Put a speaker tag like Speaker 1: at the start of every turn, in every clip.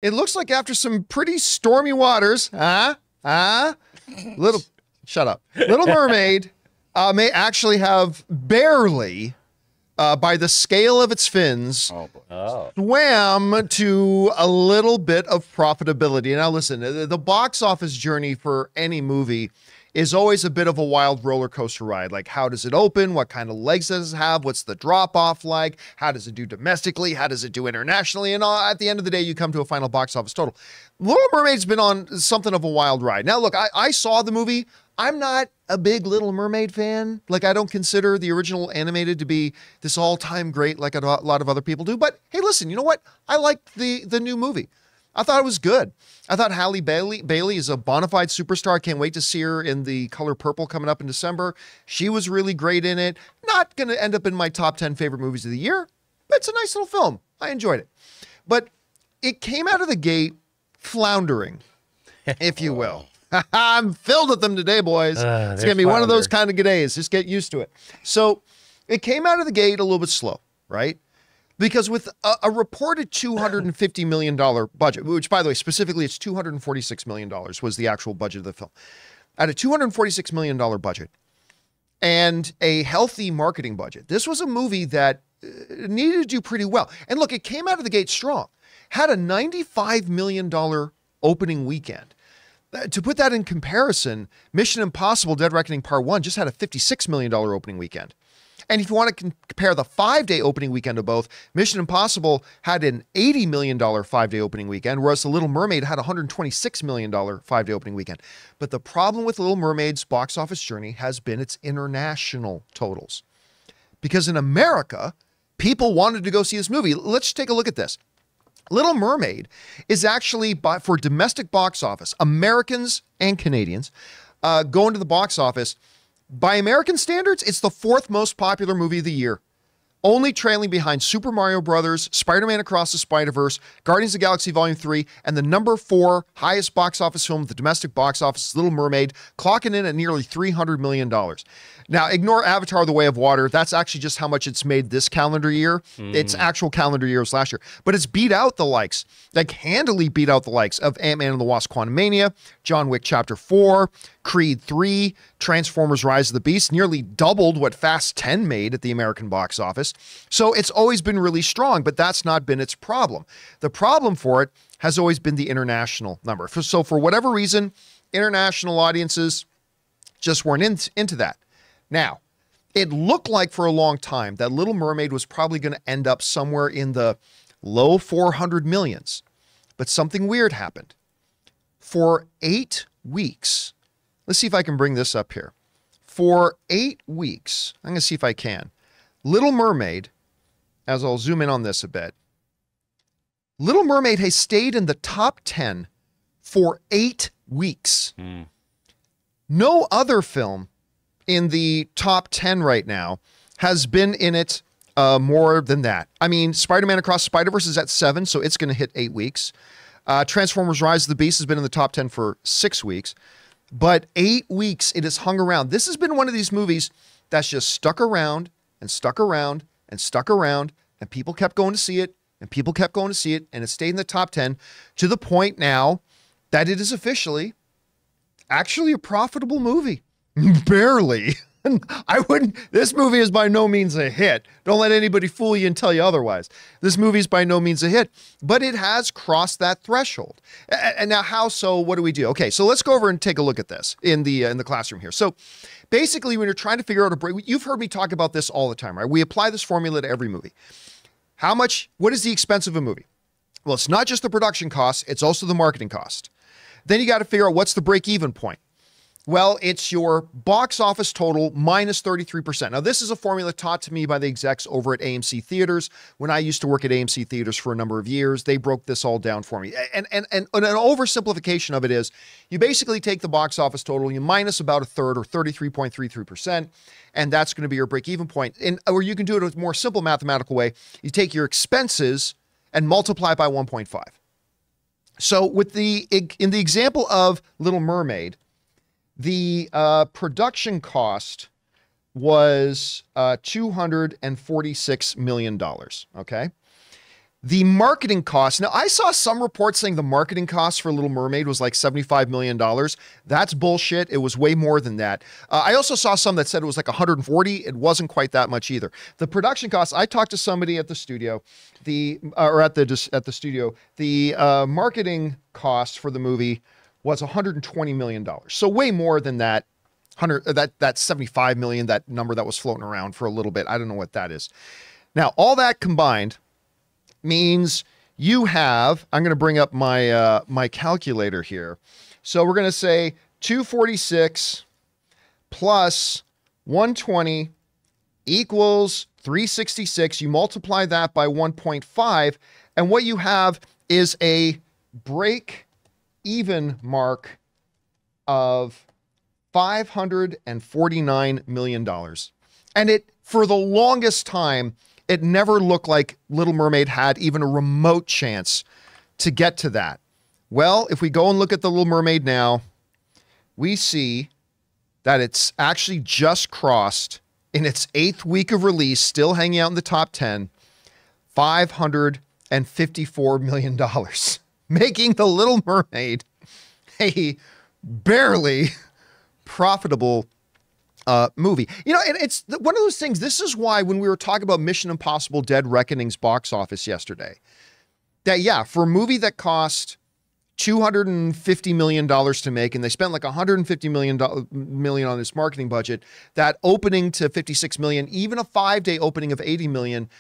Speaker 1: It looks like after some pretty stormy waters, shut up. Little Mermaid may actually have barely, by the scale of its fins, swam to a little bit of profitability. Now listen, the box office journey for any movie is always a bit of a wild roller coaster ride. Like, how does it open? What kind of legs does it have? What's the drop off like? How does it do domestically? How does it do internationally? And at the end of the day, you come to a final box office total. Little Mermaid's been on something of a wild ride. Now, look, I saw the movie. I'm not a big Little Mermaid fan. Like, I don't consider the original animated to be this all-time great like a lot of other people do. But hey, listen, you know what? I liked the new movie. I thought it was good. I thought Halle Bailey is a bona fide superstar. I can't wait to see her in The Color Purple coming up in December. She was really great in it. Not going to end up in my top 10 favorite movies of the year, but it's a nice little film. I enjoyed it. But it came out of the gate floundering, if you will. I'm filled with them today, boys. It's going to be one of those kind of days. Just get used to it. So it came out of the gate a little bit slow, right? Because with a reported $250 million budget, which, by the way, specifically it's $246 million was the actual budget of the film. At a $246 million budget and a healthy marketing budget, this was a movie that needed to do pretty well. And look, it came out of the gate strong. Had a $95 million opening weekend. To put that in comparison, Mission Impossible Dead Reckoning Part 1 just had a $56 million opening weekend. And if you want to compare the 5-day opening weekend of both, Mission Impossible had an $80 million 5-day opening weekend, whereas The Little Mermaid had a $126 million 5-day opening weekend. But the problem with Little Mermaid's box office journey has been its international totals. Because in America, people wanted to go see this movie. Let's take a look at this. Little Mermaid is actually, for domestic box office, Americans and Canadians going to the box office. By American standards, it's the 4th most popular movie of the year, only trailing behind Super Mario Brothers, Spider-Man Across the Spider-Verse, Guardians of the Galaxy Volume 3, and the number 4 highest box office film at the domestic box office, Little Mermaid, clocking in at nearly $300 million. Now, ignore Avatar: The Way of Water. That's actually just how much it's made this calendar year. Its actual calendar year was last year. But it's beat out the likes, like handily beat out the likes of Ant-Man and the Wasp: Quantumania, John Wick Chapter 4, Creed 3, Transformers: Rise of the Beast, nearly doubled what Fast 10 made at the American box office. So it's always been really strong, but that's not been its problem. The problem for it has always been the international number. So for whatever reason, international audiences just weren't into that. Now, it looked like for a long time that Little Mermaid was probably going to end up somewhere in the low 400 millions, but something weird happened. For 8 weeks, let's see if I can bring this up here. For 8 weeks, I'm going to see if I can. Little Mermaid, as I'll zoom in on this a bit, Little Mermaid has stayed in the top 10 for 8 weeks. No other film in the top 10 right now has been in it more than that. I mean, Spider-Man Across the Spider-Verse is at 7, so it's going to hit 8 weeks. Transformers: Rise of the Beast has been in the top 10 for 6 weeks. But 8 weeks it has hung around. This has been one of these movies that's just stuck around and stuck around and stuck around, and people kept going to see it, and people kept going to see it, and it stayed in the top 10 to the point now that it is officially actually a profitable movie. Barely. This movie is by no means a hit. Don't let anybody fool you and tell you otherwise. This movie is by no means a hit, but it has crossed that threshold. And now how so? What do we do? Okay, so let's go over and take a look at this in the classroom here. So basically, when you're trying to figure out a break, you've heard me talk about this all the time, right? We apply this formula to every movie. What is the expense of a movie? Well, it's not just the production cost, it's also the marketing cost. Then you got to figure out what's the break-even point. Well, it's your box office total minus 33%. Now, this is a formula taught to me by the execs over at AMC Theaters. When I used to work at AMC Theaters for a number of years, they broke this all down for me. And an oversimplification of it is you basically take the box office total, you minus about a third or 33.33%, and that's going to be your break-even point. Or you can do it a more simple mathematical way. You take your expenses and multiply by 1.5. So in the example of Little Mermaid, the production cost was $246 million, okay? The marketing cost. Now, I saw some reports saying the marketing cost for Little Mermaid was like $75 million. That's bullshit. It was way more than that. I also saw some that said it was like 140. It wasn't quite that much either. The production costs, I talked to somebody at the studio, the marketing cost for the movie was $120 million. So way more than that. That 75 million, that number that was floating around for a little bit. I don't know what that is. Now, all that combined means you have, I'm going to bring up my my calculator here. So we're going to say 246 plus 120 equals 366. You multiply that by 1.5, and what you have is a break-even mark of $549 million. And it, for the longest time, it never looked like Little Mermaid had even a remote chance to get to that. Well, if we go and look at the Little Mermaid now, we see that it's actually just crossed, in its 8th week of release, still hanging out in the top 10, $554 million, making the Little Mermaid a barely profitable movie. You know, and it's one of those things. This is why when we were talking about Mission Impossible Dead Reckoning's box office yesterday, that yeah, for a movie that cost $250 million to make, and they spent like $150 million on this marketing budget, that opening to $56 million, even a 5-day opening of $80 million,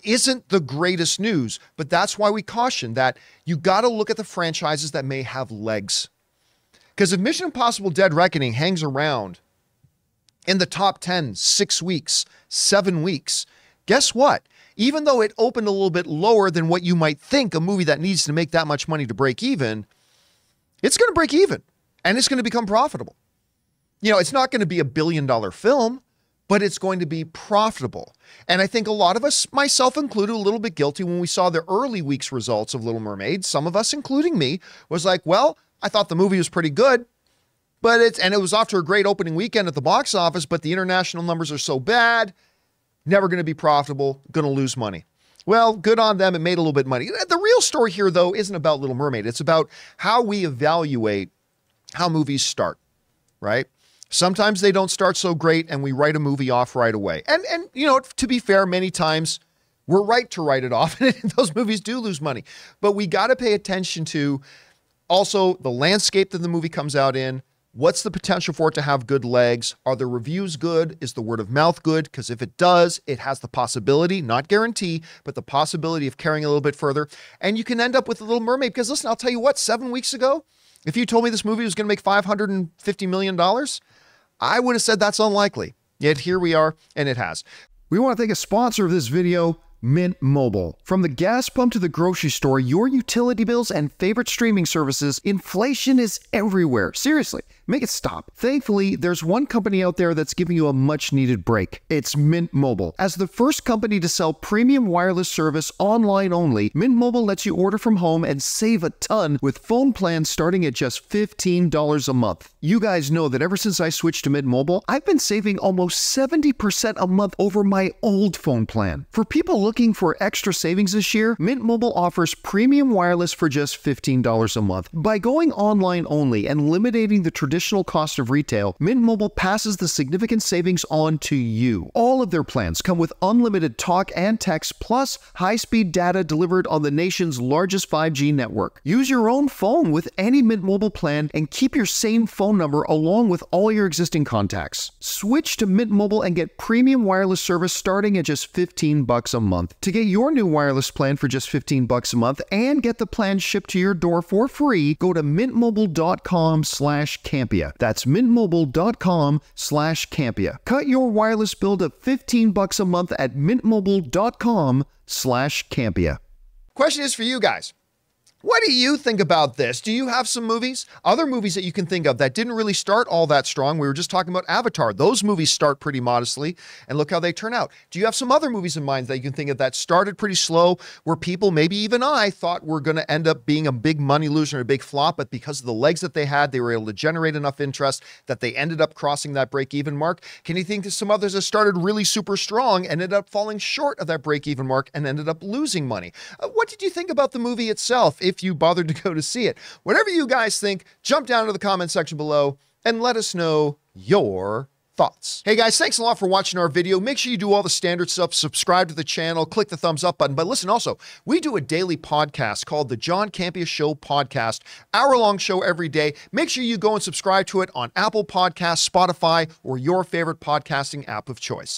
Speaker 1: isn't the greatest news. But that's why we caution that you got to look at the franchises that may have legs. Because if Mission Impossible Dead Reckoning hangs around in the top 10, 6 weeks, 7 weeks, guess what? Even though it opened a little bit lower than what you might think a movie that needs to make that much money to break even, it's going to break even and it's going to become profitable. You know, it's not going to be a $1 billion film, but it's going to be profitable. And I think a lot of us, myself included, a little bit guilty when we saw the early weeks results of Little Mermaid. Some of us, including me, was like, well, I thought the movie was pretty good, but it was off to a great opening weekend at the box office, but the international numbers are so bad, never going to be profitable, going to lose money. Well, good on them. It made a little bit of money. The real story here, though, isn't about Little Mermaid. It's about how we evaluate how movies start, right? Sometimes they don't start so great and we write a movie off right away. And you know, to be fair, many times we're right to write it off and those movies do lose money. But we got to pay attention to also the landscape that the movie comes out in. What's the potential for it to have good legs? Are the reviews good? Is the word of mouth good? Because if it does, it has the possibility, not guarantee, but the possibility of carrying a little bit further. And you can end up with The Little Mermaid. Because listen, I'll tell you what, 7 weeks ago, if you told me this movie was going to make $550 million, I would have said that's unlikely. Yet here we are, and it has.
Speaker 2: We want to thank a sponsor of this video, Mint Mobile. From the gas pump to the grocery store, your utility bills and favorite streaming services, inflation is everywhere. Seriously, make it stop. Thankfully, there's one company out there that's giving you a much-needed break. It's Mint Mobile. As the first company to sell premium wireless service online only, Mint Mobile lets you order from home and save a ton with phone plans starting at just $15 a month. You guys know that ever since I switched to Mint Mobile, I've been saving almost 70% a month over my old phone plan. For people looking for extra savings this year, Mint Mobile offers premium wireless for just $15 a month. By going online only and eliminating the traditional cost of retail, Mint Mobile passes the significant savings on to you. All of their plans come with unlimited talk and text plus high-speed data delivered on the nation's largest 5G network. Use your own phone with any Mint Mobile plan and keep your same phone number along with all your existing contacts. Switch to Mint Mobile and get premium wireless service starting at just $15 a month. To get your new wireless plan for just $15 a month and get the plan shipped to your door for free, go to mintmobile.com/Campea. That's mintmobile.com/Campea. Cut your wireless bill to $15 a month at mintmobile.com/Campea.
Speaker 1: Question is for you guys. What do you think about this? Do you have some movies? Other movies that you can think of that didn't really start all that strong? We were just talking about Avatar. Those movies start pretty modestly, and look how they turn out. Do you have some other movies in mind that you can think of that started pretty slow, where people, maybe even I, thought were going to end up being a big money loser and a big flop, but because of the legs that they had, they were able to generate enough interest that they ended up crossing that break-even mark? Can you think of some others that started really super strong and ended up falling short of that break-even mark and ended up losing money? What did you think about the movie itself, if you bothered to go to see it? Whatever you guys think, jump down to the comment section below and let us know your thoughts. Hey guys, thanks a lot for watching our video. Make sure you do all the standard stuff, subscribe to the channel, click the thumbs up button. But listen, also, we do a daily podcast called the John Campea Show podcast, hour-long show every day. Make sure you go and subscribe to it on Apple Podcasts, Spotify, or your favorite podcasting app of choice.